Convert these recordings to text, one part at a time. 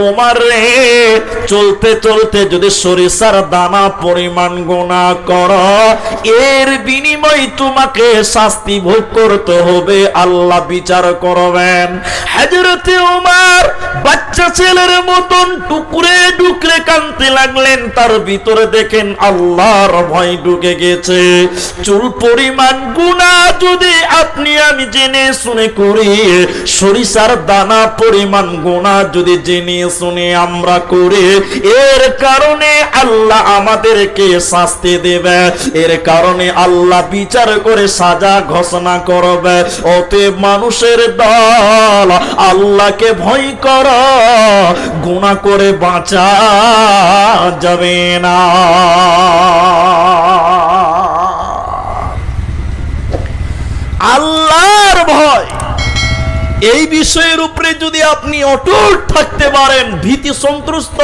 ওমর রে, চলতে চলতে যদি সরিষার দানা পরিমাণ গুনাহ করো, এর বিনিময়ে তোমাকে শাস্তি ভোগ করতে হবে, আল্লাহ বিচার করবেন। হযরতে ওমর বাচ্চা ছেলের মতন টুকরে টুকরে কাঁদতে লাগলেন। তার ভিতরে দেখেন আল্লাহর ভয় ঢুকে গেছে। চুল পরিমাণ গুনাহ যদি আপনি আমি জেনে শুনে করি, সরিষার দানা পরিমাণ গুনাহ যদি জেনে শুনে আমরা করি, এর কারণে আল্লাহ আমাদেরকে শাস্তি দেবে, এর কারণে আল্লাহ বিচার করে সাজা ঘোষণা করবে। অতএব মানুষের দল, আল্লাহকে ভয় করো, গুনাহ করে বাঁচা যাবে না। আল্লাহর ভয়, এই বিষয়ের উপরে যদি আপনি অটুট থাকতে পারেন, ভীতি সন্ত্রস্ত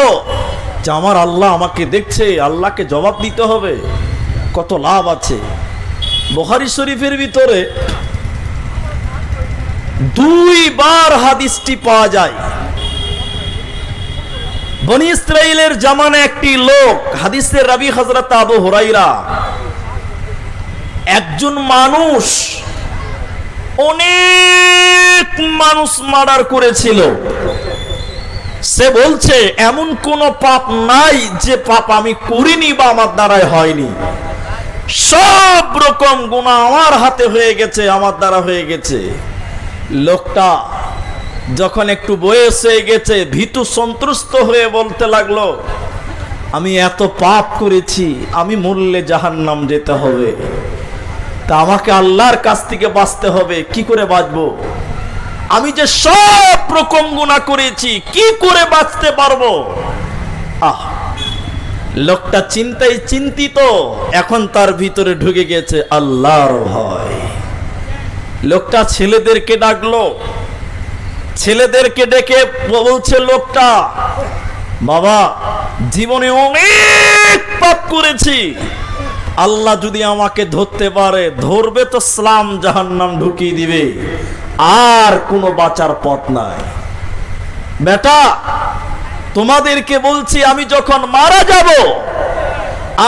যে আমার আল্লাহ আমাকে দেখছে, আল্লাহকে জবাব দিতে হবে, কত লাভ আছে। বুখারী শরীফের ভিতরে দুইবার হাদিসটি পাওয়া যায়। বনি ইসরাইলের জামানে একটি লোক, হাদিসের রাবী হযরত আবু হুরায়রা, একজন মানুষ অনেক মানুষ মার্ডার করেছিল। সে বলছে এমন কোন পাপ নাই যে পাপ আমি করিনি বা আমার দ্বারাই হয়নি, সব রকম গুনাহ আমার হাতে হয়ে গেছে, আমার দ্বারা হয়ে গেছে। লোকটা যখন একটু বয়স হয়ে গেছে, ভীতু সন্ত্রস্ত হয়ে বলতে লাগলো, আমি এত পাপ করেছি, আমি মরলে জাহান্নাম যেতে হবে, তা আমাকে আল্লাহর কাছ থেকে বাঁচতে হবে, কি করে বাঁচবো? আমি যে সব রকম গুনাহ করেছি, কি করে বাঁচতে পারবো? লোকটা চিন্তায় চিন্তিত, এখন তার ভিতরে ঢুকে গেছে আল্লাহর ভয়। লোকটা ছেলেদেরকে ডাকলো, ছেলেদেরকে ডেকে বলছে লোকটা, বাবা জীবনে অনেক পাপ করেছি, আল্লাহ যদি আমাকে ধরতে পারে, ধরবে তো ইসলাম জাহান্নাম ঢুকিয়ে দিবে, আর কোনো বাঁচার পথ নাই। বেটা তোমাদেরকে বলছি, আমি যখন মারা যাব,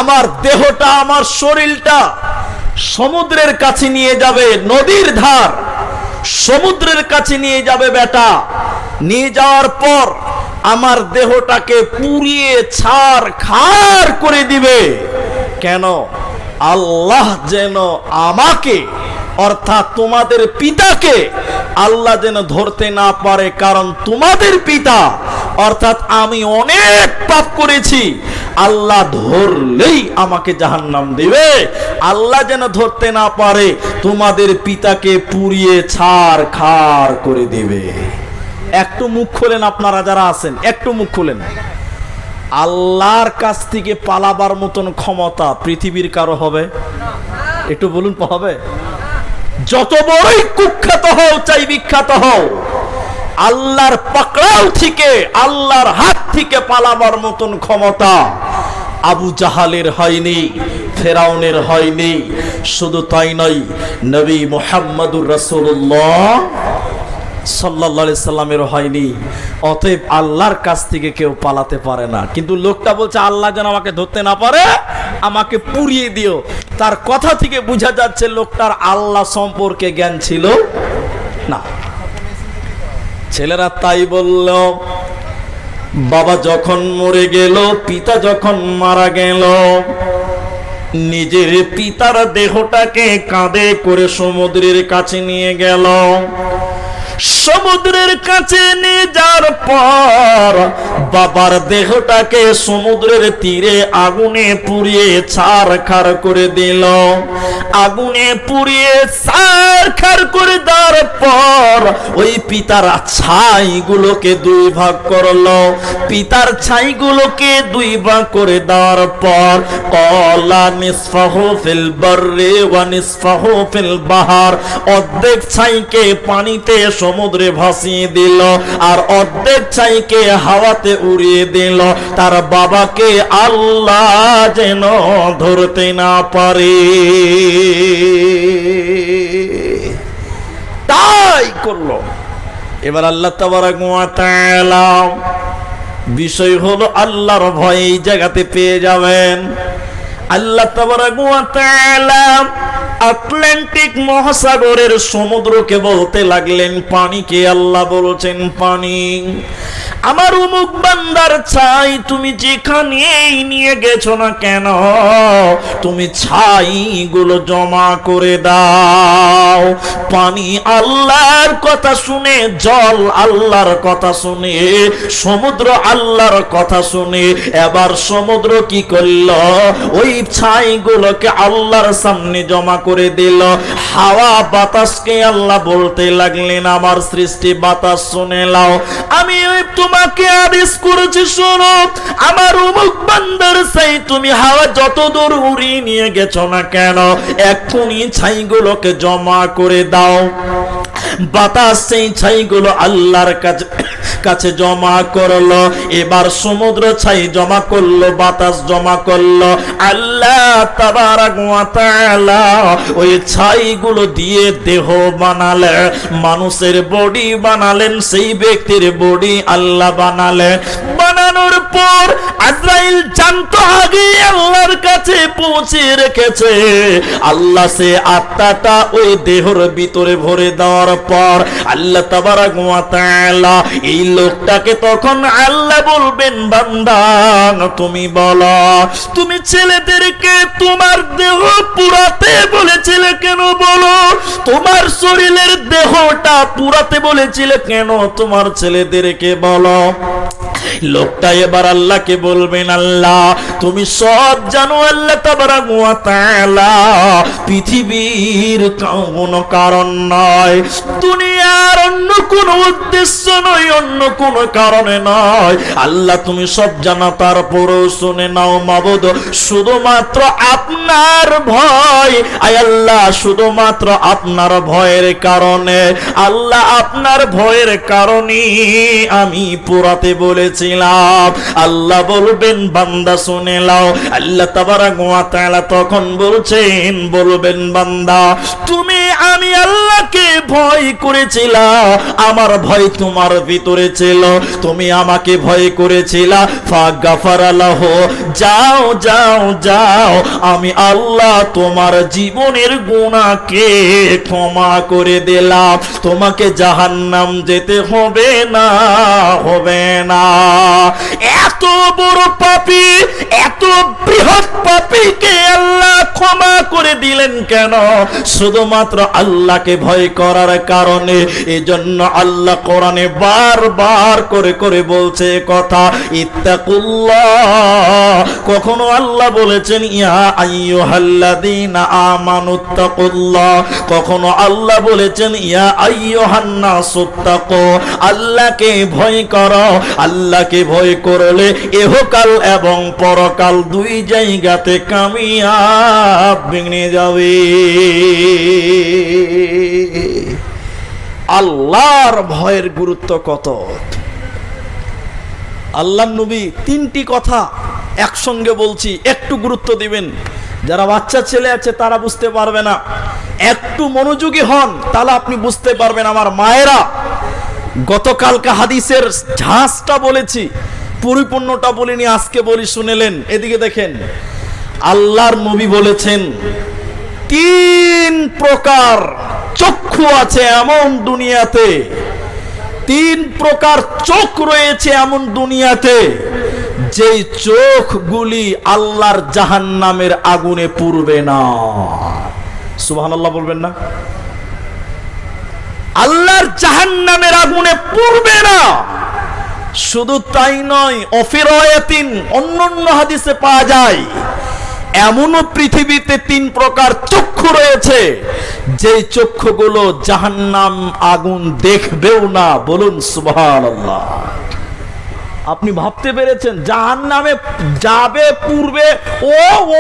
আমার দেহটা, আমার শরীরটা সমুদ্রের কাছে নিয়ে যাবে, নদীর ধার সমুদ্রের কাছে নিয়ে যাবে বেটা। নিয়ে যাওয়ার পর আমার দেহটাকে পুড়িয়ে ছারখার করে দিবে। কেন? আল্লাহ যেন আমাকে, অর্থাৎ তোমাদের পিতাকে আল্লাহ যেন ধরতে না পারে, কারণ তোমাদের পিতা অর্থাৎ আমি অনেক পাপ করেছি, আল্লাহ ধরলেই আমাকে জাহান্নাম দিবে। আল্লাহ যেন ধরতে না পারে, তোমাদের পিতাকে পুড়িয়ে ছারখার করে দিবে। একটু মুখ খোলেন, আপনারা যারা আছেন একটু মুখ খোলেন। আল্লাহর কাছ থেকে পালাবার মতন ক্ষমতা পৃথিবীর কারো হবে? একটু বলুন, হবে? যত বড়ই কুখ্যাত হও, চাই বিখ্যাত হও, আল্লাহর পাকড়াও থেকে, আল্লাহর হাত থেকে পালাবার মতন ক্ষমতা আবু জাহালের হয়নি, ফেরাউনের হয়নি। শুধু তাই নয়, নবী মুহাম্মদুর রাসূলুল্লাহ সাল্লাল্লাহু আলাইহি সাল্লামের হয়নি। অতএব আল্লাহর কাছ থেকে কেউ পালাতে পারে না। কিন্তু লোকটা বলছে আল্লাহ যেন আমাকে ধরতে না পারে, আমাকে পুড়িয়ে দিও। তার কথা থেকে বোঝা যাচ্ছে লোকটার আল্লাহ সম্পর্কে জ্ঞান ছিল না। ছেলেরা তাই বলল, বাবা যখন মরে গেল, পিতা যখন মারা গেল, নিজের পিতার দেহটাকে কাঁধে করে সমুদ্রের কাছে নিয়ে গেল। সমুদ্রের কাছে নিয়ে যাওয়ার পর বাবার দেহটাকে সমুদ্রের তীরে আগুনে পুড়িয়ে ছারখার করে দিল। আগুনে পুড়িয়ে ছারখার করে দেওয়ার পর ওই পিতার ছাইগুলোকে দুই ভাগ করলো। পিতার ছাইগুলোকে দুই ভাগ করে দেওয়ার পর কলা নিসফাহু ফিল বাররি ওয়া নিসফাহু ফিল বাহার, অর্ধেক ছাইকে পানিতে সমুদ্রে ভাসিয়ে দিল, আর অর্ধেক ছাইকে হাওয়াতে উড়িয়ে দিল। তার বাবাকে আল্লাহ যেন ধরতে না পারে, তাই করলো। এবার আল্লাহ তাবারাক ওয়া তাআলা বিষয় হলো আল্লাহর ভয় এই জায়গাতে পেয়ে যাবেন। আল্লাহ তাবারাক ওয়া তাআলা আটলান্টিক মহাসাগরের সমুদ্রকে বলতে লাগলেন পানিকে, আল্লাহ বলছেন পানি আমার অমুক বান্দার ছাই তুমি যেখানেই নিয়ে গেছো না কেন তুমি ছাইগুলো জমা করে দাও। পানি আল্লাহর কথা শুনে, জল আল্লাহর কথা শুনে, সমুদ্র আল্লাহর কথা শুনে এবার সমুদ্র কি করল, ওই ছাইগুলোকে আল্লাহর সামনে জমা করে দিল। হাওয়া বাতাসকে আল্লাহ বলতে লাগলেন আমার সৃষ্টি বাতাস শুনে নাও, আমি তোমাকে আদেশ করেছি শোনো, আমার অমুক বান্দার ছাই তুমি হাওয়া যত দূর উড়িয়ে নিয়ে গেছো না কেন এক্ষুনি ছাইগুলোকে জমা করে দাও। বাতাস সেই ছাইগুলো আল্লাহর কাছে জমা করলো। এবার সমুদ্র ছাই জমা করলো, বাতাস জমা করলো। আল্লাহ তাবারাক ওয়া তাআলা ওই ছাইগুলো দিয়ে দেহ বানালেন, মানুষের বডি বানালেন, সেই ব্যক্তির বডি আল্লাহ বানালেন। বানানোর পর আজরাইল জানতো আগে আল্লাহর কাছে পৌঁছে রেখেছে। আল্লাহ সে আত্মাটা ওই দেহর ভিতরে ভরে দেওয়ার পর আল্লাহ তাবারাক ওয়া তাআলা এই লোকটাকে তখন আল্লাহ বলবেন বান্দা তুমি বলো, তুমি ছেলেদেরকে তোমার দেহ পুরাতে বলেছিলে কেন বলো, তোমার শরীরের দেহটা পুরাতে বলেছিলে কেন তোমার ছেলেদেরকে বলো। লোকটা এবার আল্লাহকে বলবেন আল্লাহ তুমি সব জানো। আল্লাহ তাবারাক ওয়া তাআলা পৃথিবীর কোনো কারণ নয়, দুনিয়ার অন্য কোনো উদ্দেশ্য নয়, অন্য কোনো কারণে নয়। আল্লাহ তুমি সব জানো, তারপরেও শুনে নাও মাবুদ, শুধুমাত্র আপনার ভয়, আয় আল্লাহ শুধুমাত্র আপনার ভয়ের কারণে, আল্লাহ আপনার ভয়ের কারণে আমি পুরাতে বলেছিলাম। আল্লাহ বলবেন বান্দা শুনে নাও। আল্লাহ তাবারাক ওয়া তাআলা তখন বলবেন বান্দা তুমি আমি আল্লাহকে ভয় করেছিলা, আমার ভয় তোমার ভিতরে ছিল, তুমি আমাকে ভয় করেছিলা। ফাগাফারা লাহু, যাও যাও যাও, আমি আল্লাহ তোমার জীবনের গুনাহকে ক্ষমা করে দিলাম, তোমাকে জাহান্নাম যেতে হবে না, হবে না। এত বড় পাপী, এত বৃহৎ পাপীকে আল্লাহ ক্ষমা করে দিলেন কেন? শুধুমাত্র আল্লাহকে ভয় করার কারণে। এজন্য আল্লাহ কোরআনে বারবার করে করে বলছে কথা, ইত্তাকুল্লাহ। কখনো আল্লাহ বলেছেন ইয়া আইয়ুহাল্লাযীনা আমানুত্তাকুল্লাহ, কখনো আল্লাহ বলেছেন ইয়া আইয়ুহান নাসুত্তাকু, আল্লাহকে ভয় করো। আল্লাহকে ভয় করলে ইহকাল এবং পরকাল দুই জায়গাতে কামিয়াব ভেঙে যাবে। আল্লাহর ভয়ের গুরুত্ব কত! আল্লাহর নবী তিনটি কথা একসঙ্গে বলছি, একটু গুরুত্ব দিবেন। যারা বাচ্চা ছেলে আছে তারা বুঝতে পারবে না, একটু মনোযোগী হন তাহলে আপনি বুঝতে পারবেন। আমার মায়েরা, গতকালকে হাদিসের ঝাঁসটা বলেছি, পরিপূর্ণটা বলিনি, আজকে বলি, শুনেলেন। এদিকে দেখেন, আল্লাহর নবী বলেছেন তিন প্রকার চক্ষু আছে এমন দুনিয়াতে, তিন প্রকার চোখ রয়েছে এমন দুনিয়াতে, যেই চোখগুলি আল্লাহর জাহান্নামের আগুনে পুড়বে না। সুবহানাল্লাহ বলবেন না? আল্লাহর জাহান্নামের আগুনে পুড়বে না। শুধু তাই নয়, অফিরায়াতিন, অন্যান্য হাদিসে পাওয়া যায় এমনও পৃথিবীতে তিন প্রকার চক্ষু রয়েছে যে চক্ষুগুলো জাহান্নাম আগুন দেখবেও না। বলুন সুবহানাল্লাহ। আপনি ভাবতে পেরেছেন জাহান্নামে যাবে পূর্বে, ও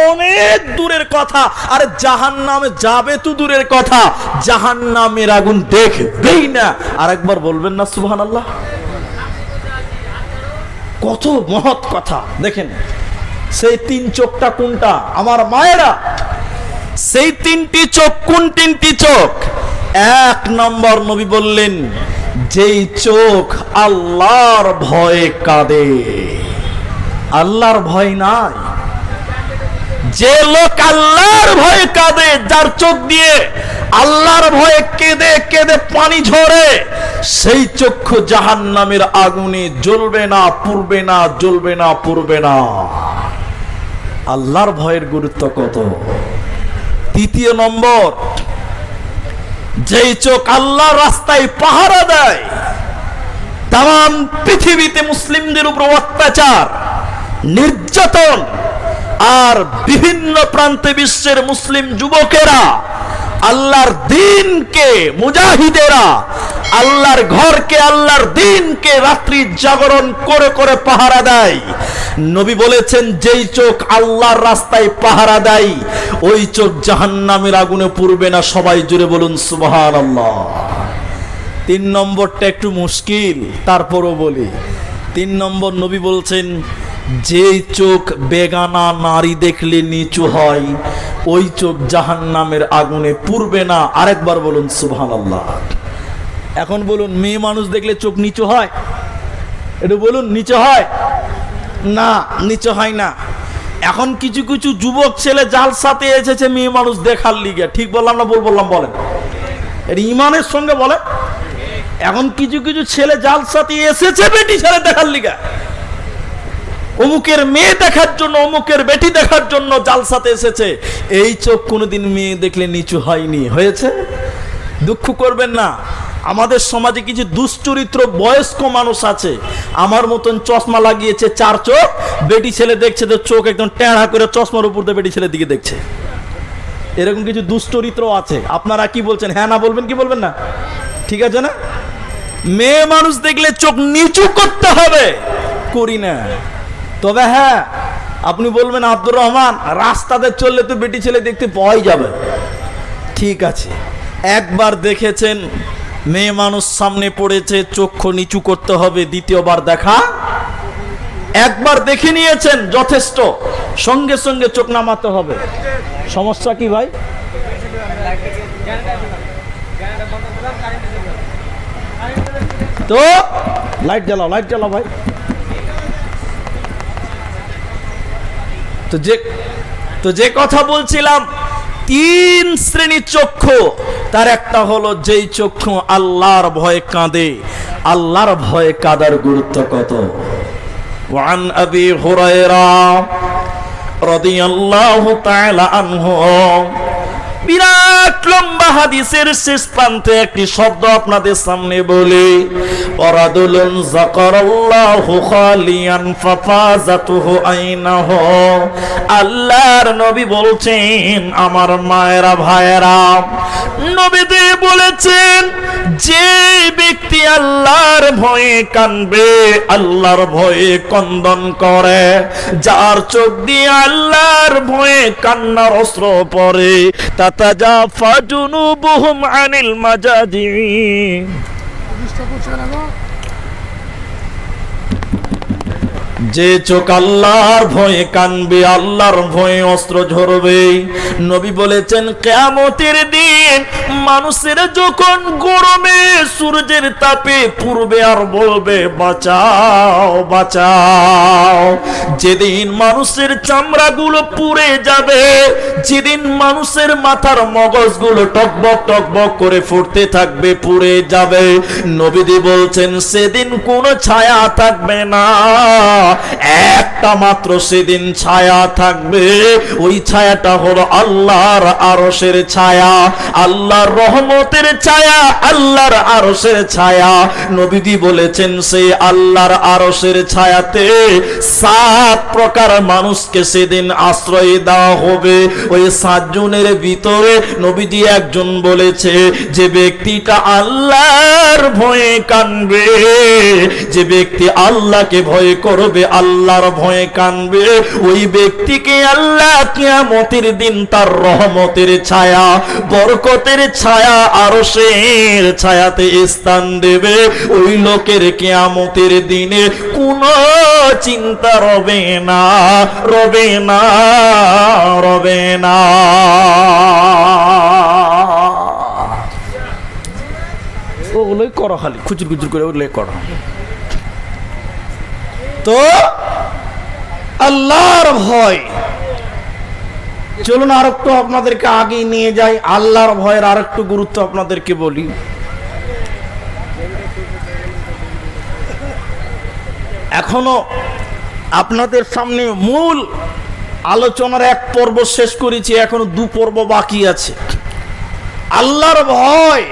অনেক দূরের কথা, আরে জাহান্নামে যাবে তো দূরের কথা, জাহান্নামের আগুন দেখবেই না। আরেকবার বলবেন না সুবহানাল্লাহ? কত মহৎ কথা! দেখেন সেই তিন চোখটা কোনটা আমার মায়েরা? সেই তিনটি চোখ কোন তিনটি চোখ? এক নম্বর নবী বললেন যেই চোখ আল্লাহর ভয়ে কাঁদে। আল্লাহর ভয় নাই। যে লোক আল্লাহর ভয়ে কাঁদে, যার চোখ দিয়ে আল্লাহর ভয়ে কেঁদে কেঁদে পানি ঝরে, সেই চক্ষু জাহান্নামের আগুনে জ্বলবে না, পুড়বে না, জ্বলবে না, পুড়বে না। আল্লাহর ভয়ের গুরুত্ব কত। তৃতীয় নম্বর, যেই চোখ আল্লাহর রাস্তায় পাহারা দেয়, তাম পৃথিবীতে মুসলিমদের উপর অত্যাচার, নির্যাতন, আর বিভিন্ন প্রান্তে বিশ্বের মুসলিম যুবকেরা আল্লাহর দ্বীনকে, মুজাহিদেরা আল্লাহর ঘরকে, আল্লাহর দ্বীনকে রাত্রি জাগরণ করে করে পাহারা দেয়। নবী বলেছেন, যেই চোখ আল্লাহর রাস্তায় পাহারা দেয়, ওই চোখ জাহান্নামের আগুনে পুড়বে না। সবাই জুড়ে বলুন সুবহানাল্লাহ। 3 নম্বরটা একটু মুশকিল, তারপরও বলি। 3 নম্বর, নবী বলছেন, যেই চোখ বেগানা নারী দেখলে নিচু হয়, ওই চোখ জাহান্নামের আগুনে পুড়বে না। আরেকবার বলুন সুবহানাল্লাহ। এখন বলুন, মেয়ে মানুষ দেখলে চোখ নিচু হয়? একটু বলুন, নিচু হয়? না, নিচু হয় না। এখন কিছু কিছু যুবক ছেলে জালসাতে এসেছে মেয়ে মানুষ দেখার লিগে। ঠিক বললাম না? বললাম? বলেন, এর ইমানের সঙ্গে বলেন। এখন কিছু কিছু ছেলে জালসাতে এসেছে বেটি ছেলে দেখার লিগে, অমুকের মেয়ে দেখার জন্য, অমুকের বেটি দেখার জন্য জালসাতে এসেছে। এই চোখ কোনোদিন মেয়ে দেখলে নিচু হয়নি। হয়েছে? দুঃখ করবেন না, আমাদের সমাজে কিছু দুশ্চরিত্র বয়স্ক মানুষ আছে, আমার মতন চশমা লাগিয়েছে, 4 চোখ, বেটি ছেলে দেখছে তো চোখ একদম টেঁড়া করে চশমার উপর দিয়ে বেটি ছেলের দিকে দেখছে। এরকম কিছু দুশ্চরিত্র আছে। আপনারা কি বলছেন? হ্যাঁ না বলবেন, কি বলবেন না? ঠিক আছে না? মেয়ে মানুষ দেখলে চোখ নিচু করতে হবে, করি না। তবে হ্যাঁ, আপনি বলবেন, আব্দুর রহমান, রাস্তাতে চললে তো বেটি ছেলে দেখতে পাওয়াই যাবে। ঠিক আছে, একবার দেখেছেন মেয়ে মানুষ সামনে পড়েছে, চক্ষু নিচু করতে হবে, দ্বিতীয়বার দেখা? একবার দেখে নিয়েছেন, যথেষ্ট, সঙ্গে সঙ্গে চোখ নামাতে হবে। সমস্যা কি ভাই? তো লাইট জ্বালাও, লাইট জ্বালাও ভাই। তো যে কথা বলছিলাম, 3 শ্রেণীর চক্ষু। তার একটা হলো যেই চক্ষু আল্লাহর ভয়ে কাঁদে। আল্লাহর ভয়ে কাঁদার গুরুত্ব কত। ওয়ান আবি হুরায়রা রাদিয়াল্লাহু তাআলা আনহু, বিরাট লম্বা হাদিসের শেষ প্রান্তে একটি শব্দ আপনাদের সামনে বলি, ওয়ারাদুলুন যাকারাল্লাহু খালিয়ান ফাফাজাতুহু আইনাহু। আল্লাহর নবী বলছেন, আমার মায়েরা ভাইয়েরা, নবীজি বলেছেন, যে ব্যক্তি আল্লাহর ভয়ে কাঁদবে, আল্লাহর ভয়ে ক্রন্দন করে, যার চোখ দিয়ে আল্লাহর ভয়ে কান্নার অস্ত্র পড়ে, তাতাজাফা জুনুবুহুম আনিল মাজাজি। যে চোখ আল্লাহর ভয়ে কানবে, আল্লাহর ভয়ে অস্ত্র ঝরবে। নবী বলেছেন, কিয়ামতের দিন মানুষের যখন গরমে সূর্যের তাপে পুড়বে আর বলবে বাঁচাও বাঁচাও, যেদিন মানুষের চামড়াগুলো পুড়ে যাবে, যেদিন মানুষের মাথার মগজগুলো টকবক টকবক করে ফুটতে থাকবে, পুড়ে যাবে, নবীজি বলছেন সেদিন কোনো ছায়া থাকবে না, একটা মাত্র সেদিন ছায়া থাকবে। ওই ছায়াটা হলো আল্লাহর আরশের ছায়া, আল্লাহর রহমতের ছায়া, আল্লাহর আরশের ছায়া। নবীজি বলেছেন, সেই আল্লাহর আরশের ছায়াতে 7 প্রকার মানুষকে সেদিন আশ্রয় দেওয়া হবে। ওই 7 জনের ভিতরে নবীজি একজন বলেছে, যে ব্যক্তিটা আল্লাহর ভয়ে কাঁদবে, যে ব্যক্তি আল্লাহকে ভয় করবে, আল্লাহর ভয়ে কাঁদবে, ওই ব্যক্তিকে আল্লাহ কিয়ামতের দিন তার রহমতের ছায়া, বরকতের ছায়া, আরশের ছায়াতে স্থান দেবে। ওই লোকের কিয়ামতের দিনে কোনো চিন্তা রবে না, রবে না, রবে না। ওগুলোই করো, খালি খুচুর খুচুর করে ওগুলোই করো। তো আল্লাহর ভয়। চলুন আর একটু আপনাদেরকে আগে নিয়ে যাই, আল্লাহর ভয়ের আর একটু গুরুত্ব আপনাদেরকে বলি। এখনো আপনাদের সামনে মূল আলোচনার এক পর্ব শেষ করেছি, এখনো 2 পর্ব বাকি আছে। আল্লাহর ভয়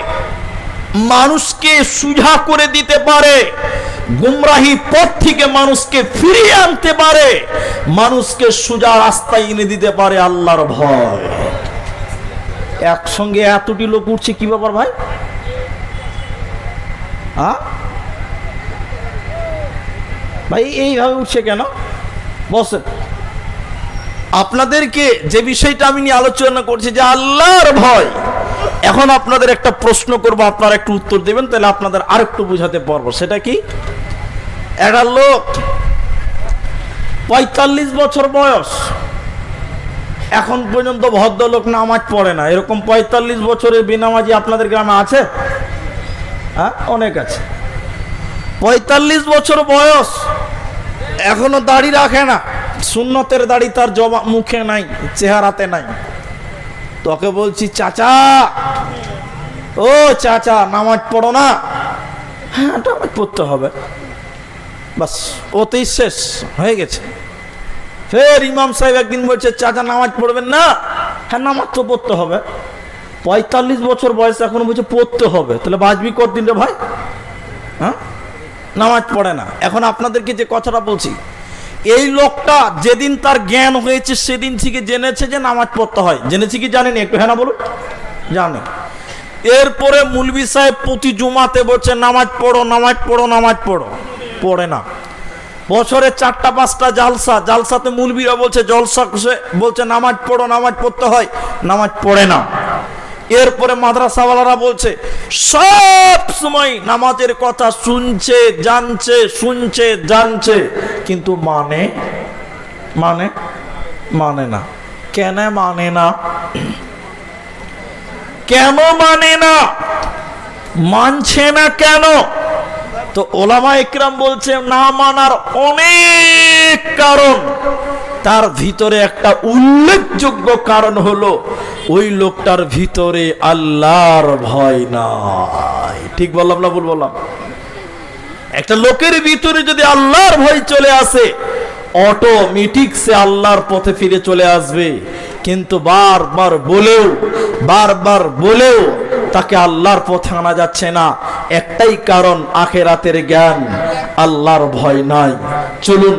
মানুষকে সুজা করে দিতে পারে, গুমরাহি পথ থেকে মানুষকে ফিরিয়ে আনতে পারে, মানুষকে সোজা রাস্তায় এনে দিতে পারে আল্লাহর ভয়। একসঙ্গে এতটি লোক উঠছে, কি ব্যাপার ভাই? ভাই এইভাবে উঠছে কেন? বসেন। আপনাদেরকে যে বিষয়টা আমি নিয়ে আলোচনা করছি যে আল্লাহর ভয়, এখন আপনাদের একটা প্রশ্ন করব, আপনারা একটু উত্তর দেবেন, তাহলে আপনাদের আর একটু বুঝাতে পারবো। সেটা কি? একটা লোক 45 বছর বয়স, এখন পর্যন্ত ভদ্রলোক নামাজ পড়ে না। এরকম 45 বছরের বেনামাজি আপনাদের গ্রামে আছে? হ্যাঁ, অনেক আছে। 45 বছর বয়স, এখনো দাড়ি রাখে না। সুন্নতের দাড়ি তার জবাব মুখে নাই, চেহারাতে নাই। তোকে বলছি, চাচা, ও চাচা, নামাজ পড়ো না? হ্যাঁ, নামাজ পড়তে হবে, বাস, ওতেই শেষ হয়ে গেছে। ফের ইমাম সাহেব একদিন বলছে, চাচা নামাজ পড়বেন না? হ্যাঁ, নামাজ তো পড়তে হবে। 45 বছর বয়স, এখন বলছে পড়তে হবে। তাহলে বাঁচবি কতদিন রে ভাই? হ্যাঁ, নামাজ পড়ে না। এখন আপনাদেরকে যে কথাটা বলছি, এই লোকটা যেদিন তার জ্ঞান হয়েছে সেদিন থেকে জেনেছে যে নামাজ পড়তে হয়। জেনেছি কি জানেন? একটু হ্যাঁ না বলুন। জানে। এরপরে মুলবি সাহেব প্রতি জুমাতে বলছে নামাজ পড়ো, নামাজ পড়ো, নামাজ পড়ো, পড়ে না। বছরে 4টা-5টা জালসা, জালসাতে মুলবিরা বলছে, জলসা বলছে নামাজ পড়ো, নামাজ পড়তে হয়, নামাজ পড়ে না। এরপরে মাদ্রাসাওয়ালারা বলছে সব সময় নামাজের কথা শুনছে, জানছে, শুনছে, জানছে, কিন্তু মানে না। কেন মানে না? কেন মানে না? মানছে না কেন? তো ওলামা ইকরাম বলছে না মানার অনেক কারণ। তার ভিতরে একটা উল্লেখযোগ্য কারণ হলো ওই লোকটার ভিতরে আল্লাহর ভয় নাই। ঠিক বললাম না ভুল বললাম? একটা লোকের ভিতরে যদি আল্লাহর ভয় চলে আসে, অটোমেটিক সে আল্লাহর পথে ফিরে চলে আসবে। কিন্তু বারবার বলেও তাকে আল্লাহর পথে আনা যাচ্ছে না, একটাই কারণ, আখেরাতের জ্ঞান, আল্লাহর ভয় নাই। চলুন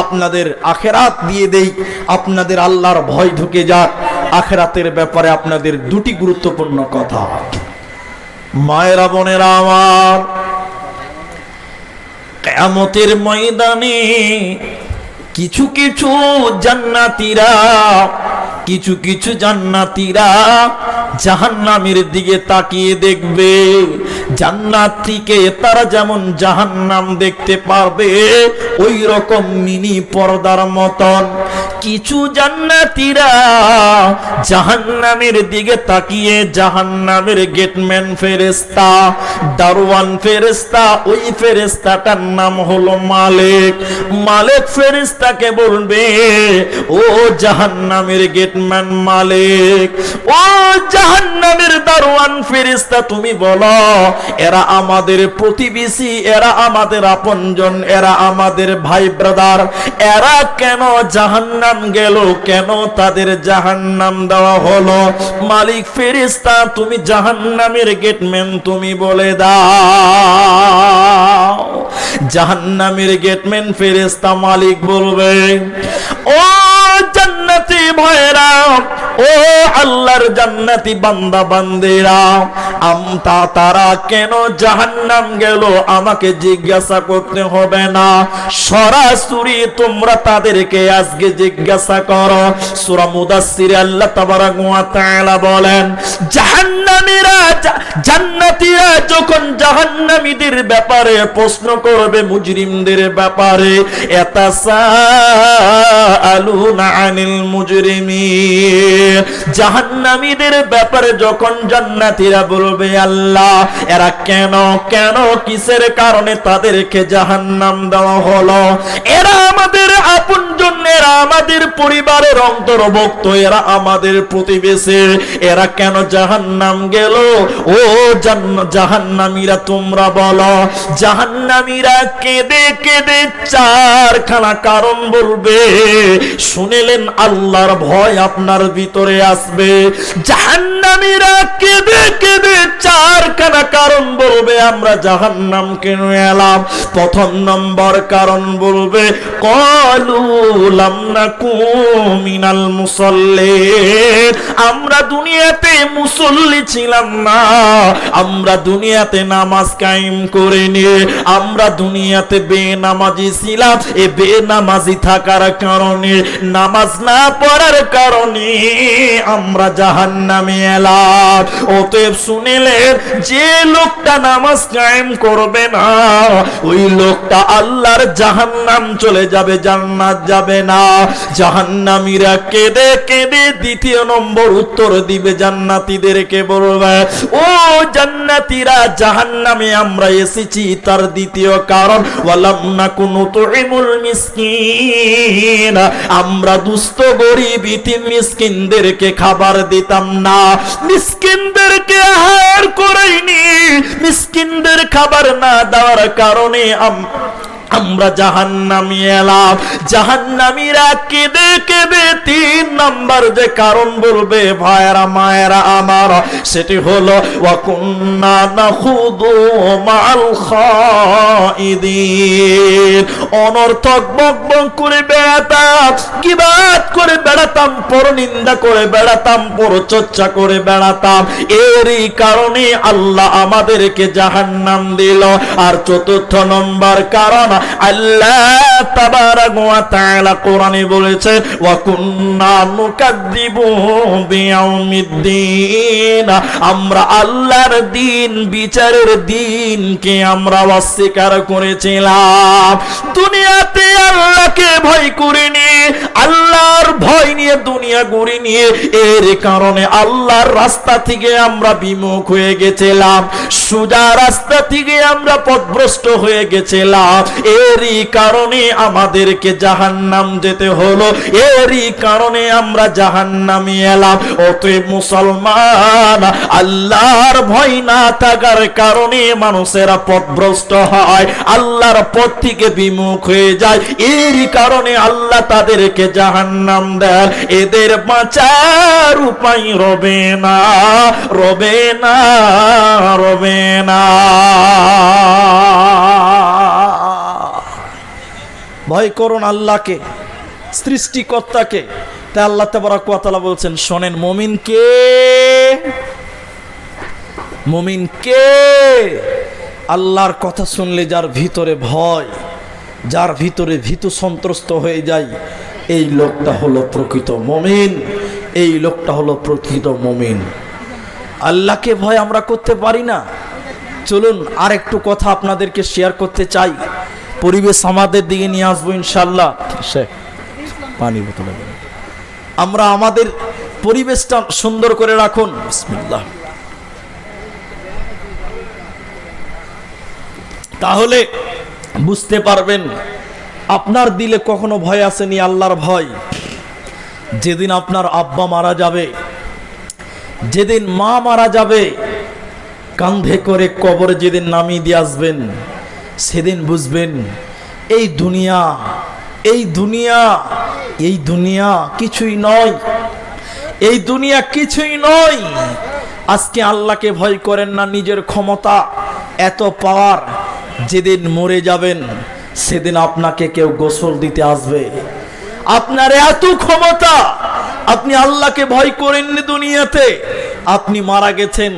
আপনাদের আখেরাত দিয়ে দেই, আপনাদের আল্লাহর ভয় ঢুকে যাক। আখেরাতের ব্যাপারে আপনাদের 2টি গুরুত্বপূর্ণ কথা। মায়েরা, বোনেরা আমার, কিয়ামতের ময়দানে কিছু কিছু জান্নাতীরা জাহান্নামের দিকে তাকিয়ে দেখবে। জান্নাতীকে তারা যেমন জাহান্নাম দেখতে পারবে, ওই রকম মিনি পর্দার মতন কিছু জান্নাতীরা জাহান্নামের দিকে তাকিয়ে জাহান্নামের গেটম্যান ফেরেশতা, দারওয়ান ফেরেশতা, ওই ফেরেশতাটার নাম হলো মালিক ফেরেশতাকে বলবে, ও জাহান্নামের গেটম্যান মালিক, ও জাহান্নামের দারওয়ান ফেরেশতা, তুমি বলো এরা আমাদের প্রতিবেশী, এরা আমাদের আপনজন, এরা আমাদের ভাই ব্রাদার, এরা কেন জাহান্নাম গেল, কেন তাদের জাহান্নাম দেওয়া হলো? মালিক ফেরেশতা, তুমি জাহান্নামের গেটম্যান, তুমি বলে দাও। জাহান্নামের গেটম্যান ফেরেশতা মালিক বলবে, ও জান্নাতি ভাইরা, ও আল্লাহর জান্নাতি বান্দা বান্দিরা, তারা কেন জাহান্নাম গেল আমাকে জিজ্ঞাসা করতে হবে না, সরাসরি তোমরা তাদেরকে আজকে জিজ্ঞাসা করো। সূরা মুদাসসিরে আল্লাহ তাবারাক ওয়া তাআলা বলেন, জান্নাতীরা যখন জাহান্নামীদের ব্যাপারে প্রশ্ন করবে, মুজরিমদের ব্যাপারে, ইয়াতাসাআলুনা আনিল মুজরিমিন, জাহান্নামীদের ব্যাপারে যখন জান্নাতীরা বলবে, আল্লাহ এরা কেন কিসের কারণে তাদেরকে জাহান্নাম দেওয়া হলো, এরা আমাদের আপনজন, এরা আমাদের পরিবারের অন্তর্ভুক্ত, এরা আমাদের প্রতিবেশী, এরা কেন জাহান্নাম গেল? ও জাহান্নামীরা তোমরা বলো। জাহান্নামীরা কেঁদে কেঁদে চারখানা কারণ বলবে। শুনেলেন, আল্লাহর ভয় আপনার ভিতরে আসবে। জাহান্নামীরা কেঁদে কেঁদে চারখানা কারণ বলবে, আমরা জাহান্নাম কেন এলাম। প্রথম নম্বর কারণ বলবে, ক্বালু লাম নাকু মিনাল মুসাল্লিন, আমরা দুনিয়াতে মুসল্লি ছিলাম না, আমরা দুনিয়াতে নামাজ কায়েম করিনি, আমরা দুনিয়াতে বেনামাজি ছিলাম। এ বেনামাজি থাকার কারণে, নামাজ না পড়ার কারণে আমরা জাহান্নামে এলাম। অতএব শুনিলেন, যে লোকটা নামাজ কায়েম করবে না, ওই লোকটা আল্লাহর জাহান্নাম চলে যাবে, জান্নাত যাবে না। জাহান্নামীরা কেঁদে কেঁদে দ্বিতীয় নম্বর উত্তর দিবে, জান্নাতীদেরকে বলবে, ও জান্নাতীরা, জাহান্নামে আমরা এসেছি তার দ্বিতীয় কারণ, ওয়ালাম নাকু নুতইমুল মিসকিন, আমরা দুস্থ গরীব ইতিম মিসকিনদেরকে খাবার দিতাম না, মিসকিনদেরকে আহার করাইনি। মিসকিনদের খাবার না দেওয়ার কারণে আমরা জাহান্নামে এলাম। জাহান্নামীরা কেঁদে কেঁদে তিন নাম্বার যে কারণ বলবে, ভাইরা মায়েরা আমার, সেটি হলো ওয়া কুন্না নাখুদু মাল খাইদিন, অনর্থক বকবক করে বেড়াতাম, গীবাত করে বেড়াতাম, পরনিন্দা করে বেড়াতাম, পরচর্চা করে বেড়াতাম। এরই কারণে আল্লাহ আমাদেরকে জাহান্নাম দিল। আর চতুর্থ নম্বর কারণ, আল্লাহ তাবারাকা ওয়া তাআলা কোরআনে বলেছে, ওয়া কুন্না নুকাদ্দিবু বিয়াউমিদ্দিন, আমরা আল্লাহর দিন, বিচারের দিনকে আমরা অস্বীকার করেছিলাম। দুনিয়াতে আল্লাহকে ভয় করিনি, আল্লাহর ভয় নিয়ে দুনিয়া ঘুরিনি। এর কারণে আল্লাহর রাস্তা থেকে আমরা বিমুখ হয়ে গেছিলাম, সোজা রাস্তা থেকে আমরা পথভ্রষ্ট হয়ে গেছিলাম। এরই কারণে আমাদেরকে জাহান্নাম যেতে হলো, এরই কারণে আমরা জাহান্নামে এলাম। অতএব মুসলমান, আল্লাহর ভয় না থাকার কারণে মানুষেরা পথভ্রষ্ট হয়, আল্লাহর পথ থেকে বিমুখ হয়ে যায়। এরই কারণে আল্লাহ তাদেরকে জাহান্নাম দেন। এদের বাঁচার উপায় রবে না, রবে না, রবে না। ভয় করুন আল্লাহকে, সৃষ্টিকর্তাকে। তাই আল্লাহ তাবারাকা ওয়া তাআলা বলছেন, শোনেন, মুমিন কে? মুমিন কে? আল্লাহর কথা শুনলে যার ভিতরে ভয়, যার ভিতরে ভীতু সন্ত্রস্ত হয়ে যায়, এই লোকটা হলো প্রকৃত মুমিন, এই লোকটা হলো প্রকৃত মুমিন। আল্লাহকে ভয় আমরা করতে পারি না। চলুন আর একটু কথা আপনাদেরকে শেয়ার করতে চাই। পরিবেশ আমাদের দিকে নিয়ে আসবো ইনশাআল্লাহ। পানি বোতল, আমরা আমাদের পরিবেশটা সুন্দর করে রাখুন। বিসমিল্লাহ। তাহলে বুঝতে পারবেন আপনার দিলে কখনো ভয় আসেনি, আল্লাহর ভয়। যেদিন আপনার আব্বা মারা যাবে, যেদিন মা মারা যাবে, কাঁধে করে কবরে যেদিন নামিয়ে দিয়ে আসবেন, সেদিন বুঝবেন এই দুনিয়া, এই দুনিয়া, এই দুনিয়া কিছুই নয়, এই দুনিয়া কিছুই নয়। আজকে আল্লাহকে ভয় করেন না, নিজের ক্ষমতা এত পাওয়ার। যেদিন মরে যাবেন সেদিন আপনাকে কেউ গোসল দিতে আসবে। আপনার এত ক্ষমতা, আপনি আল্লাহকে ভয় করেননি দুনিয়াতে, আপনি মারা গেছেন,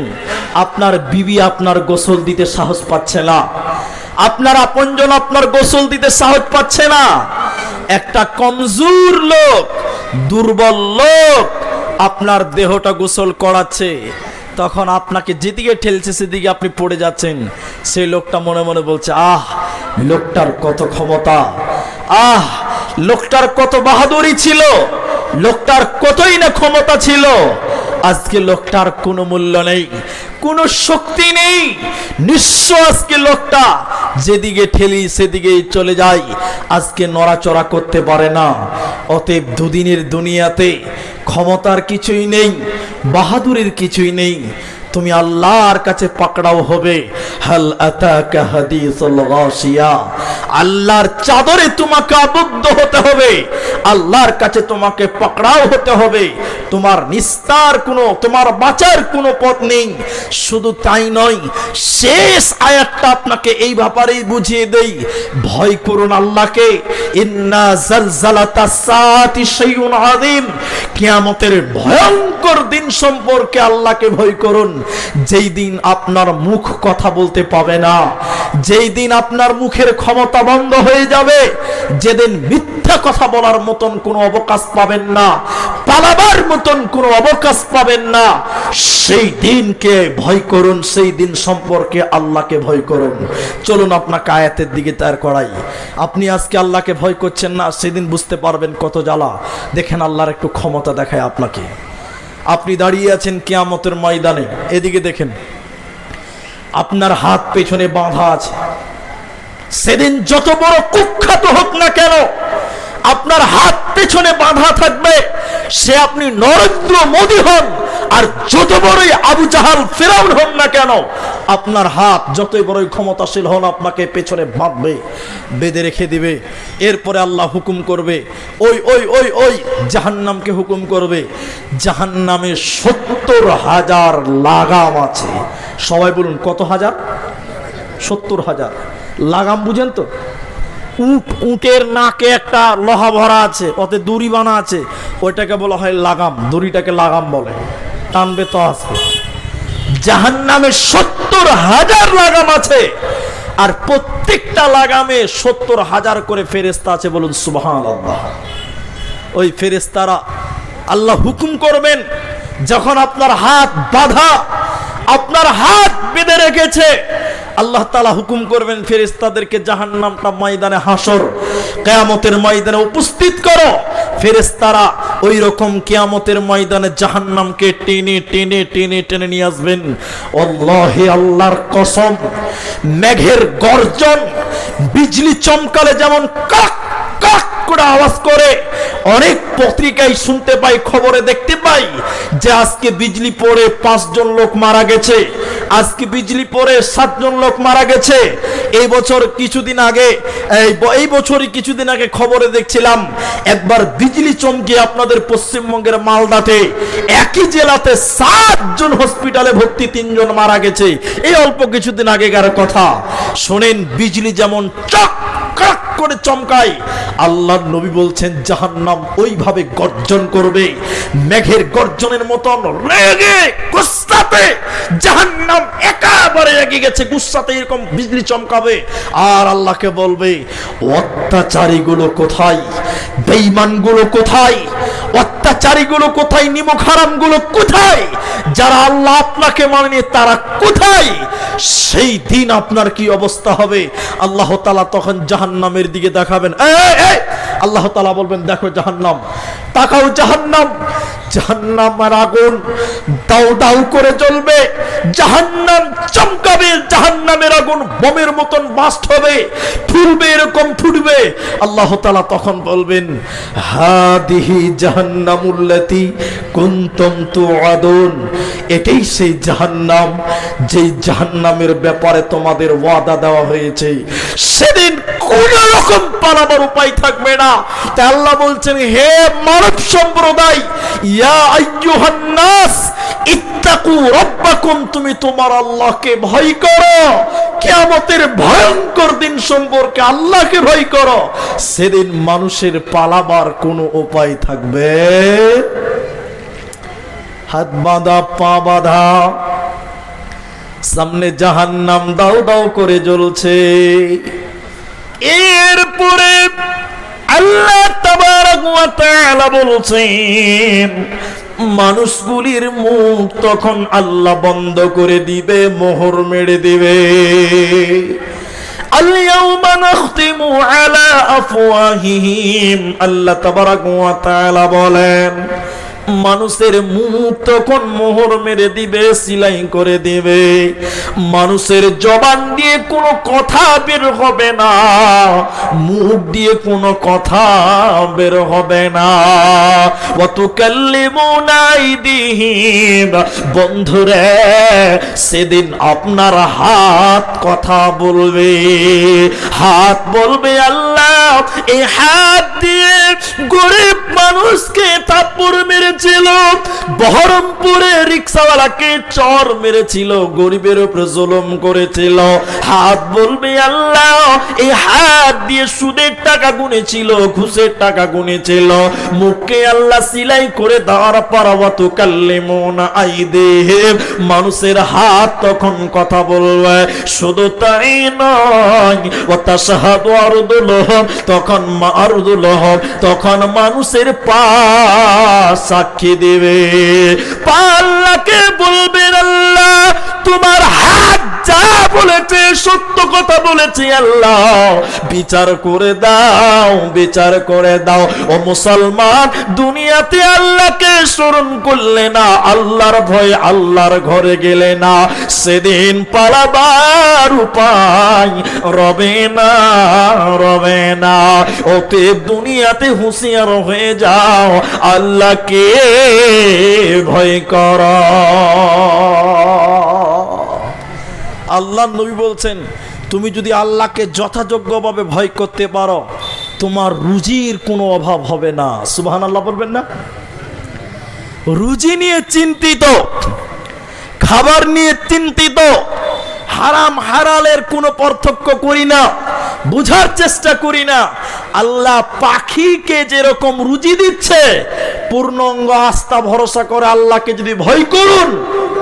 আপনার বিবি আপনার গোসল দিতে সাহস পাচ্ছে না, আপনার আপনজন আপনার গোসল দিতে সাহস পাচ্ছে না। একটা কমজোর লোক, দুর্বল লোক আপনার দেহটা গোসল করাচ্ছে, তখন আপনাকে যেদিকে ঠেলছে সেদিকে আপনি পড়ে যাচ্ছেন। সেই লোকটা মনে মনে বলছে, আহ লোকটার কত ক্ষমতা, আহ লোকটার কত বাহাদুরি ছিল, লোকটার কতই না ক্ষমতা ছিল। আজকে লোকটার কোনো মূল্য নেই। কোনো শক্তি নেই, নিঃস্ব আজকে লোকটা, যেদিকে ঠেলি সেদিকেই চলে যায়, আজকে নড়াচড়া করতে পারে না। অতএব দুদিনের দুনিয়াতে ক্ষমতার কিছুই নেই, বাহাদুরের কিছুই নেই, তুমি আল্লাহর কাছে পাকড়াও হবে। হাল আতাকা হাদিসুল গাশিয়া, আল্লাহর চাদরে তোমাকে আবদ্ধ হতে হবে, আল্লাহর কাছে তোমাকে পাকড়াও হতে হবে। তোমার নিস্তার কোনো, তোমার বাঁচার কোনো পথ নেই। শুধু তাই নয়, শেষ আয়াতটা আপনাকে এই ব্যাপারেই বুঝিয়ে দেই, ভয় করুন আল্লাহকে। ইন্না জালজালাতাস সাআতি শাইউন আযীম, কিয়ামতের ভয়ঙ্কর দিন সম্পর্কে আল্লাহকে ভয় করুন। যেই দিন আপনার মুখ কথা বলতে পাবে না, যেই দিন আপনার মুখের ক্ষমতা বন্ধ হয়ে যাবে, যেদিন মিথ্যা কথা বলার মতন কোনো অবকাশ পাবেন না, পালাবার মতন কোনো অবকাশ পাবেন না, সেই দিনকে ভয় করুন, সেই দিন সম্পর্কে আল্লাহকে ভয় করুন। চলুন আপনাকে আয়াতের দিকে তার করাই। আপনি আজকে আল্লাহকে ভয় করছেন না, সেদিন বুঝতে পারবেন কত জ্বালা। দেখেন আল্লাহর একটু ক্ষমতা দেখায় আপনাকে। আপনি দাঁড়িয়ে আছেন কিয়ামতের ময়দানে, এদিকে দেখেন, আপনার হাত পেছনে বাঁধা আছে। সেদিন যত বড় কুখ্যাত হোক না কেন, আপনার হাত পেছনে বাঁধা থাকবে। সে আপনি নরেন্দ্র মোদী হন, আর যত বড়ই আবু জাহাল ফিরাউন হন না কেন, আপনার হাত যতই বড়ই ক্ষমতাশীল হন, আপনাকে পেছনে বাঁধবে, বেঁধে রেখে দিবে। এরপরে আল্লাহ হুকুম করবে, ওই ওই ওই ওই জাহান্নামকে হুকুম করবে। জাহান্নামে 70,000 লাগাম আছে। সবাই বলুন কত হাজার? 70,000 লাগাম। বুঝেন তো? উটের নাকে একটা লোহা ভরা আছে, ওতে দড়ি বানা আছে, ওইটাকে বলা হয় লাগাম। দড়িটাকে লাগাম বলে, টানবে তো আসবে। জাহান্নামে 70,000 লাগাম আছে, আর প্রত্যেকটা লাগামে 70,000 করে ফেরেশতা আছে। বলুন সুবহানাল্লাহ। ওই ফেরেশতারা আল্লাহ হুকুম করবেন, যখন আপনার হাত বাঁধা, আপনার হাত বেঁধে রেখেছে, আল্লাহ তাআলা হুকুম করবেন ফেরেশতাদেরকে জাহান্নামটা ময়দানে হাসর, কিয়ামতের ময়দানে উপস্থিত করো। ফেরেশতারা ওই রকম কিয়ামতের ময়দানে জাহান্নামকে টেনে টেনে টেনে টেনে নিয়ে আসবেন। আল্লাহি, আল্লাহর কসম, মেঘের গর্জন, বিজলি চমকালে যেমন কাক কাক করে আওয়াজ করে, অনেক পত্রিকায় শুনতে পাই, খবরে দেখতে পাই যে আজকে বিজলি পড়ে 5 জন লোক মারা গেছে, আজকে বিজলি পড়ে 7 জন লোক মারা গেছে। এই বছর কিছুদিন আগে, এই বছরই কিছুদিন আগে খবরে দেখছিলাম, একবার বিজলি চমকে আপনাদের পশ্চিমবঙ্গের মালদাতে একই জেলাতে 7 জন হসপিটালে ভর্তি, 3 জন মারা গেছে। এই অল্প কিছুদিন আগেকার কথা। শোনেন, বিজলি যেমন চক চক করে চমকায়, আল্লাহর নবী বলছেন জাহান্নাম ওইভাবে গর্জন করবে, মেঘের গর্জনের মতন রেগে গুস্সাতে জাহান্নাম একেবারে রেগে গেছে, গুস্সাতে এরকম বিজলি চমকাবে। আর আল্লাহকে বলবে, অত্যাচারীগুলো কোথায়, বেঈমানগুলো কোথায়, অত্যাচারীগুলো কোথায়, নিমক হারামগুলো কোথায়, যারা আল্লাহ আপনাকে মানেনি তারা কোথায়? সেই দিন আপনার কি অবস্থা হবে? আল্লাহ তাআলা তখন জাহান্নামের দিকে দেখাবেন। আল্লাহ তাআলা বলবেন, দেখো জাহান্নাম, তাকাও জাহান্নাম। জাহান্নামের আগুন দাউ দাউ করে জ্বলবে, জাহান্নাম চমকাবে, জাহান্নামের আগুন বোমের মতন বাস্ট হবে, ফুটবে, এরকম ফুটবে। আল্লাহ তাআলা তখন বলবেন, হাদিহি জাহান্নামুল্লাতী কুনতুম তুআদুন, এটাই সেই জাহান্নাম যেই জাহান্নামের ব্যাপারে তোমাদের ওয়াদা দেওয়া হয়েছে। সেদিন কোন রকম পালাবার উপায় থাকবে না। তাই আল্লাহ বলছেন, হে মানব সম্প্রদায়, ইয়া আইয়ুহান নাস ইত্তাকু রাব্বাকুম, তুমি তোমার আল্লাহকে ভয় করো। কিয়ামতের ভয়ঙ্কর দিন সম্পর্কে আল্লাহকে ভয় করো। সেদিন মানুষের পালাবার কোনো উপায় থাকবে? হাত বাঁধা, পা বাঁধা, সামনে জাহান্নাম দাও দাও করে জ্বলছে। এরপরে আল্লাহ তাবারক ওয়া তাআলা বলছেন, মানুষগুলির মুখ তখন আল্লাহ বন্ধ করে দিবে, মোহর মেরে দিবে। আল-ইয়াওমা নাখতিমু আলা আফওয়াহিহিম, আল্লাহ তাবারক ওয়া তাআলা বলেন, মানুষের মুখ তখন মোহর মেরে দিবে, সিলাই করে দিবে। মানুষের জবান দিয়ে কোনো কথা বের হবে না, মুখ দিয়ে কোনো কথা বের হবে না। ওয়াতুকাল্লিমুনা আইদিহিম, বন্ধুরে সেদিন আপনার হাত কথা বলবে। হাত বলবে আল্লাহ এই হাত দিয়ে গরিব মানুষকে থাপ্পড় মেরেছিল, বহরমপুরে রিকশাওয়ালাকে চর মেরেছিল, গরিবের উপরে জুলুম করেছিল। হাত বলবে আল্লাহ এই হাত দিয়ে সুদের টাকা গুনেছিল, ঘুষের টাকা গুনেছিল। মুখকে আল্লাহ সিলাই করে দেওয়ার পর ওয়াতুকাল্লিমুনা আইদিহিম, মানুষের হাত তখন কথা বলবে। শুধু তাই নয়, ওয়াতাশহাদু আরজুলুহুম, তখন মানুষের পা সাক্ষী দেবে। পা আল্লাহকে বলবেন আল্লাহ তোমার হাত যা বলেছে সত্য কথা বলেছে, আল্লাহ বিচার করে দাও, বিচার করে দাও। ও মুসলমান, দুনিয়াতে আল্লাহকে স্মরণ করলে না, আল্লাহর ভয় আল্লাহর ঘরে গেলে না, সেদিন পালাবার উপায় রবে না, রবে না। অতএব দুনিয়াতে হুঁশিয়ার হয়ে যাও, আল্লাহকে ভয় কর। আল্লাহ নবী বলছেন তুমি যদি আল্লাহকে যথাযোগ্যভাবে ভয় করতে পারো, তোমার রুজির কোনো অভাব হবে না। সুবহানাল্লাহ বলবেন না? রুজি নিয়ে চিন্তিত, খাবার নিয়ে চিন্তিত, হারাম হালালের কোনো পার্থক্য করি না, বুঝার চেষ্টা করি না। আল্লাহ পাখিকে যেরকম রুজি দিচ্ছে, পূর্ণাঙ্গ আস্থা ভরসা করে আল্লাহকে যদি ভয় করুন,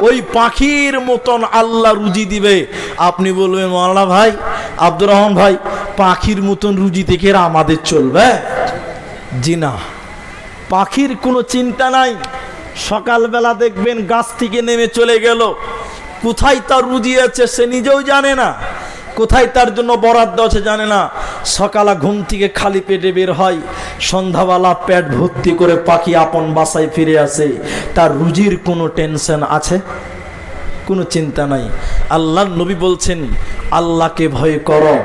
ওই পাখির মতন আল্লাহ রুজি দিবে। আপনি বলবেন মাওলানা ভাই, আব্দুর রহমান ভাই, পাখির মতন রুজি থেকে আমাদের চলবে? জি না, পাখির কোনো চিন্তা নাই। সকালবেলা দেখবেন গাছ থেকে নেমে চলে গেল, কোথায় তার রুজি আছে সে নিজেও জানে না, কোথায় তার জন্য বরাদ্দ আছে জানে না। সকালে ঘুম থেকে খালি পেটে বের হয়, সন্ধ্যাবেলা পেট ভর্তি করে পাখি আপন বাসায় ফিরে আসে। তার রুজির কোনো টেনশন আছে? কোনো চিন্তা নাই। আল্লাহর নবী বলছেন আল্লাহকে ভয় করো।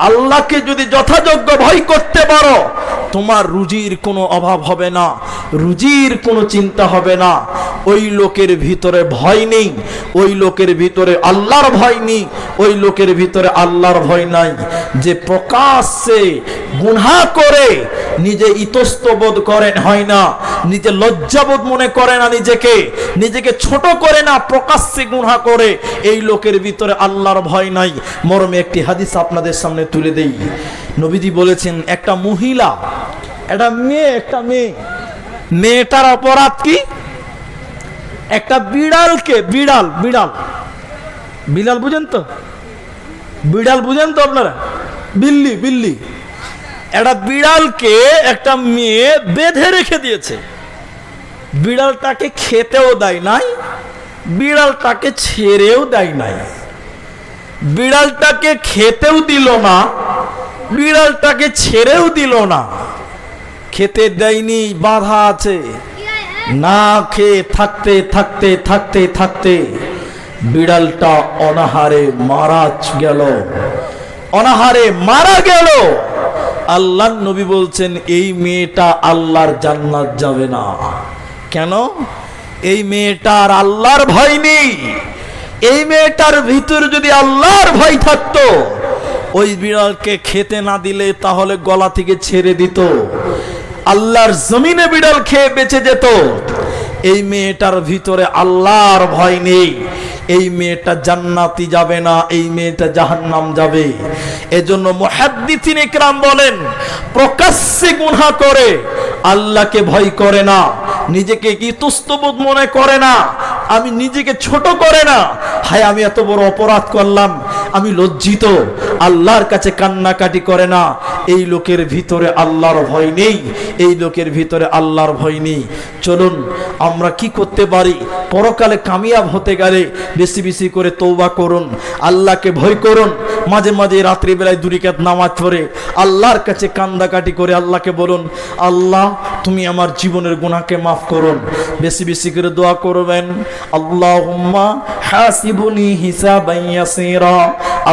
আল্লাহকে যদি যথাযোগ্য ভয় করতে পারো, তোমার রুজির কোনো অভাব হবে না, রুজির কোনো চিন্তা হবে না। ওই লোকের ভিতরে ভয় নেই, ওই লোকের ভিতরে আল্লাহর ভয় নেই, ওই লোকের ভিতরে আল্লাহর ভয় নাই যে প্রকাশ্যে গুনাহ করে নিজে ইতস্তবোধ করেন হয় না, নিজে লজ্জাবোধ মনে করে না, নিজেকে ছোট করে না, প্রকাশ্যে গুনাহ করে। এই লোকের ভিতরে আল্লাহর ভয় নাই। মর্মে একটি হাদিস আপনাদের সামনে তুলে দেই। নবীজি বলেছেন একটা মহিলা, একটা মেয়ে, মেয়েটার অপরাধ কি? একটা বিড়ালকে, বিড়াল বুঝেন তো? বিড়াল বুঝেন তো আপনারা? বিল্লি। একটা বিড়ালকে একটা মেয়ে বেঁধে রেখে দিয়েছে। বিড়ালটাকে খেতেও দেয় নাই, বিড়ালটাকে ছেড়েও দেয় নাই। বিড়ালটাকে খেতেও দিল না, বিড়ালটাকে ছেড়েও দিল না। খেতে দেয়নি, বাধা আছে। না খেয়ে থাকতে বিড়ালটা অনাহারে মারা গেল। আল্লাহর নবী বলছেন এই মেয়েটা আল্লাহর জান্নাত যাবে না। কেন? এই মেয়েটার আল্লাহর ভয় নেই। এই মেয়েটার ভিতরে যদি আল্লাহর ভয় থাকতো, ওই বিড়ালকে খেতে না দিলে তাহলে গলা থেকে ছেড়ে দিত, আল্লাহর জমিনে বিড়াল খেয়ে বেঁচে যেত। এই মেয়েটার ভিতরে আল্লাহর ভয় নেই, এই মেয়েটা জান্নাতি যাবে না, এই মেয়েটা জাহান্নাম যাবে। এজন্য মুহাদ্দিসিন ইকরাম বলেন, প্রকাশ্যে গুনাহ করে আল্লাহকে ভয় করে না, নিজেকে ইতস্তবোধ মনে করে না, আমি নিজেকে ছোট করে না, হায় আমি এত বড় অপরাধ করলাম, আমি লজ্জিত, আল্লাহর কাছে কান্নাকাটি করে না, এই লোকের ভিতরে আল্লাহর ভয় নেই, এই লোকের ভিতরে আল্লাহর ভয় নেই। চলুন আমরা কি করতে পারি? পরকালে কামিয়াব হতে গেলে বেশি বেশি করে তওবা করুন, আল্লাহকে ভয় করুন। মাঝে মাঝে রাত্রিবেলায় 2 রাকাত নামাজ পড়ে আল্লাহর কাছে কান্দাকাটি করে আল্লাহকে বলুন, আল্লাহ তুমি আমার জীবনের গুনাহকে মাফ করুন। বেশি বেশি করে দোয়া করবেন, আল্লাহুম্মা হাসিবুনি হিসাবান ইয়াসীরা,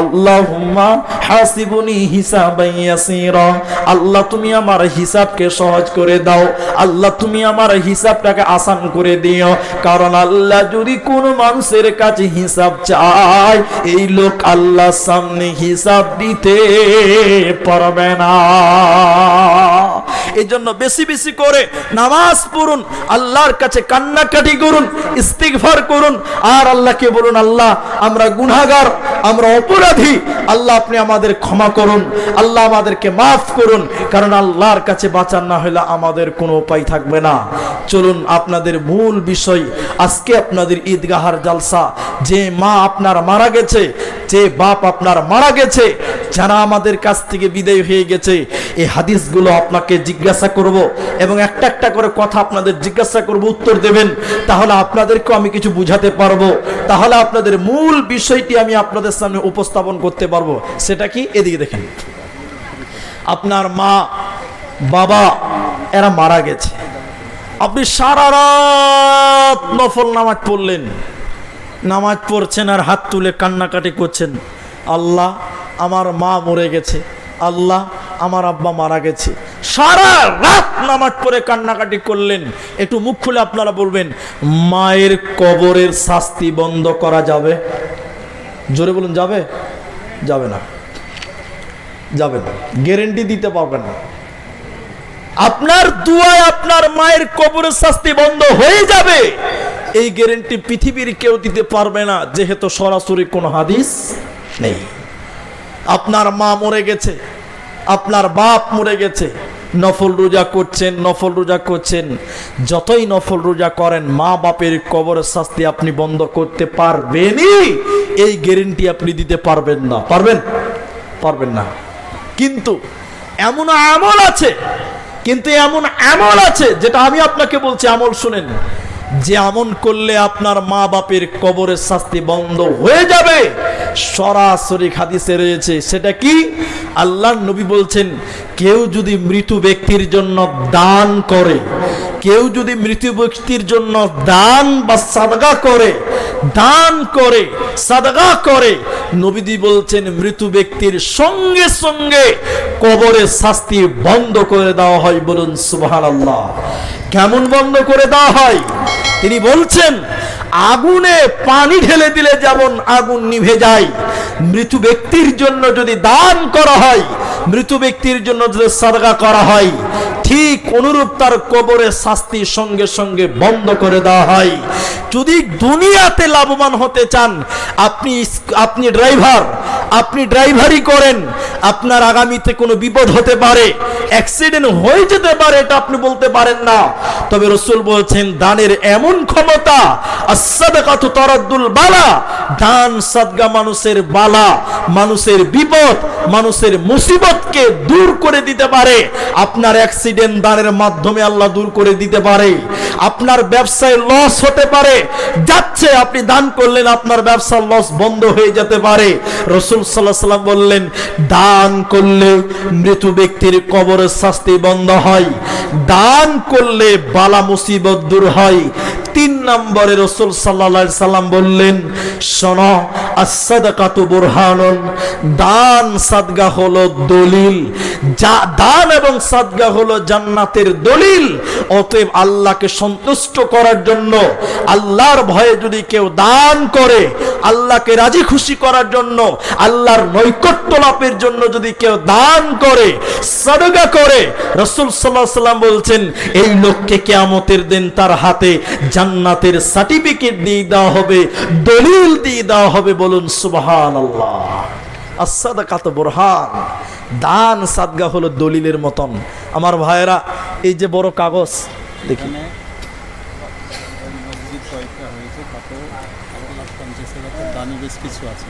আল্লাহুম্মা হাসিবুনি হিসাবান ইয়াসীরা। আল্লাহ তুমি আমার হিসাবকে সহজ করে দাও, আল্লাহ তুমি আমার হিসাবটাকে আসান করে দিও। কারণ আল্লাহ যদি কোন মানুষের কাছে হিসাব চায়, এই লোক আল্লাহর সামনে হিসাব দিতে পারবে না। এই জন্য বেশি বেশি করে নামাজ পড়ুন, আল্লাহর কাছে কান্নাকাটি করুন, ইস্তিগফার করুন, আর আল্লাহকে বলুন, আল্লাহ আমরা গুনাহগার, আমরা অপরাধী, আল্লাহ আপনি আমাদের ক্ষমা করুন, আল্লাহ আমাদেরকে মাফ করুন। কারণ আল্লাহর কাছে বাঁচান না হলে আমাদের কোনো উপায় থাকবে না। চলুন আপনাদের মূল বিষয়, আজকে আপনাদের ঈদগাহার জালসা। যে মা আপনার মারা গেছে, যে বাপ আপনার মারা গেছে, যারা আমাদের কাছ থেকে বিদায় হয়ে গেছে, এই হাদিসগুলো আপনাকে জিজ্ঞাসা করব এবং একটা একটা করে কথা আপনাদের জিজ্ঞাসা করব, উত্তর দেবেন। তাহলে আপনাদেরকেও আমি কিছু বুঝাতে পারবো, তাহলে আপনাদের মূল বিষয়টি আমি আপনাদের সামনে উপস্থাপন করতে পারবো। সেটা কি? এদিকে দেখেন, আপনার মা বাবা এরা মারা গেছে, আপনি সারা রাত নফল নামাজ পড়লেন, নামাজ পড়ছেন আর হাত তুলে কান্নাকাটি করছেন, আল্লাহ আমার মা মরে গেছে, আল্লাহ আমার আব্বা মারা গেছে। সারা রাত নামাজ পড়ে কান্নাকাটি করলেন। একটু মুখ খুলে আপনারা বলবেন, মায়ের কবরের শাস্তি বন্ধ করা যাবে? জোরে বলুন, যাবে? যাবে না, যাবে না, গ্যারেন্টি দিতে পারবেন না। আপনার দুয়ায় আপনার মায়ের কবরের শাস্তি বন্ধ হয়ে যাবে, এই গ্যারেন্টি পৃথিবীর কেউ দিতে পারবে না, যেহেতু সরাসরি কোনো হাদিস নেই। আপনার মা মরে গেছে, আপনার বাপ মরে গেছে, নফল রোজা করছেন, নফল রোজা করছেন, যতই নফল রোজা করেন মা বাপের কবরের শাস্তি আপনি বন্ধ করতে পারবেনই, এই গ্যারেন্টি আপনি দিতে পারবেন না। পারবেন? পারবেন না। কিন্তু এমন আমল আছে, এমন আমল আছে যেটা আমি আপনাকে বলছি, আমল শুনেন, যে আমল করলে আপনার মা বাপের কবরের শাস্তি বন্ধ হয়ে যাবে, সরাসরি হাদিসে রয়েছে। সেটা কি? আল্লাহর নবী বলছেন, কেউ যদি মৃত ব্যক্তির জন্য দান করে, কেউ যদি মৃত ব্যক্তির জন্য দান বা সাদকা করে, দান করে সাদকা করে, নবীজি বলছেন মৃত ব্যক্তির সঙ্গে সঙ্গে কবরের শাস্তি বন্ধ করে দেওয়া হয়। বলুন সুবহানাল্লাহ। কেমন বন্ধ করে দেওয়া হয়? তিনি বলছেন, আগুনে পানি ঢেলে দিলে যেমন আগুন নিভে যায়, মৃত ব্যক্তির জন্য যদি দান করা হয়, মৃত ব্যক্তির জন্য যদি সাদকা করা হয়, ঠিক অনুরূপ তার কবরের শাস্তি সঙ্গে সঙ্গে বন্ধ করে দেওয়া হয়। যদি দুনিয়াতে লাভবান হতে চান, আপনি ড্রাইভার, আপনি ড্রাইভারি করেন, আপনার আগামীতে কোনো বিপদ হতে পারে, অ্যাক্সিডেন্ট হয়ে যেতে পারে, এটা আপনি বলতে পারেন না। তবে রাসূল বলছেন, দানের এমন ক্ষমতা, as-সাদাকাতু তারাদ্দুল বালা, দান সাদকা মানুষের বালা, মানুষের বিপদ, মানুষের মুসিবতকে দূর করে দিতে পারে। আপনার অ্যাক্সিডেন্ট দানের মাধ্যমে আল্লাহ দূর করে দিতে পারে। আপনার ব্যবসায় লস হতে পারে, যাচ্ছে, আপনি দান করলেন, আপনার ব্যবসার লস বন্ধ হয়ে যেতে পারে। রাসূল সাল্লাল্লাহু আলাইহি ওয়াসাল্লাম বললেন, দান করলে মৃত ব্যক্তির কবরের শাস্তি বন্ধ হয়, দান করলে বালা মুসিবত দূর হয়। 3 নম্বরে রাসূল সাল্লাল্লাহু আলাইহি সাল্লাম বললেন, শোনো, as-সাদাকাতু বুরহানুন, দান সাদকা হলো দলিল, দান এবং সাদকা হলো জান্নাতের দলিল। অতএব আল্লাহকে সন্তুষ্ট করার জন্য, আল্লাহর ভয়ে যদি কেউ দান করে, আল্লাহকে রাজি খুশি করার জন্য, আল্লাহর নৈকট্য লাভের জন্য যদি কেউ দান করে, সাদকা করে, রাসূল সাল্লাল্লাহু আলাইহি সাল্লাম বলছেন, এই লোককে কিয়ামতের দিন তার হাতে জান্নাতের সার্টিফিকেট দিয়ে দেওয়া হবে, দলিল দিয়ে দেওয়া হবে। বলুন সুবহানাল্লাহ। as-সাদাকাতু বুরহান, দান সাদকা হলো দলিলের মতন। আমার ভাইয়েরা, এই যে বড় কাগজ দেখি, দানি বেশ কিছু আছে।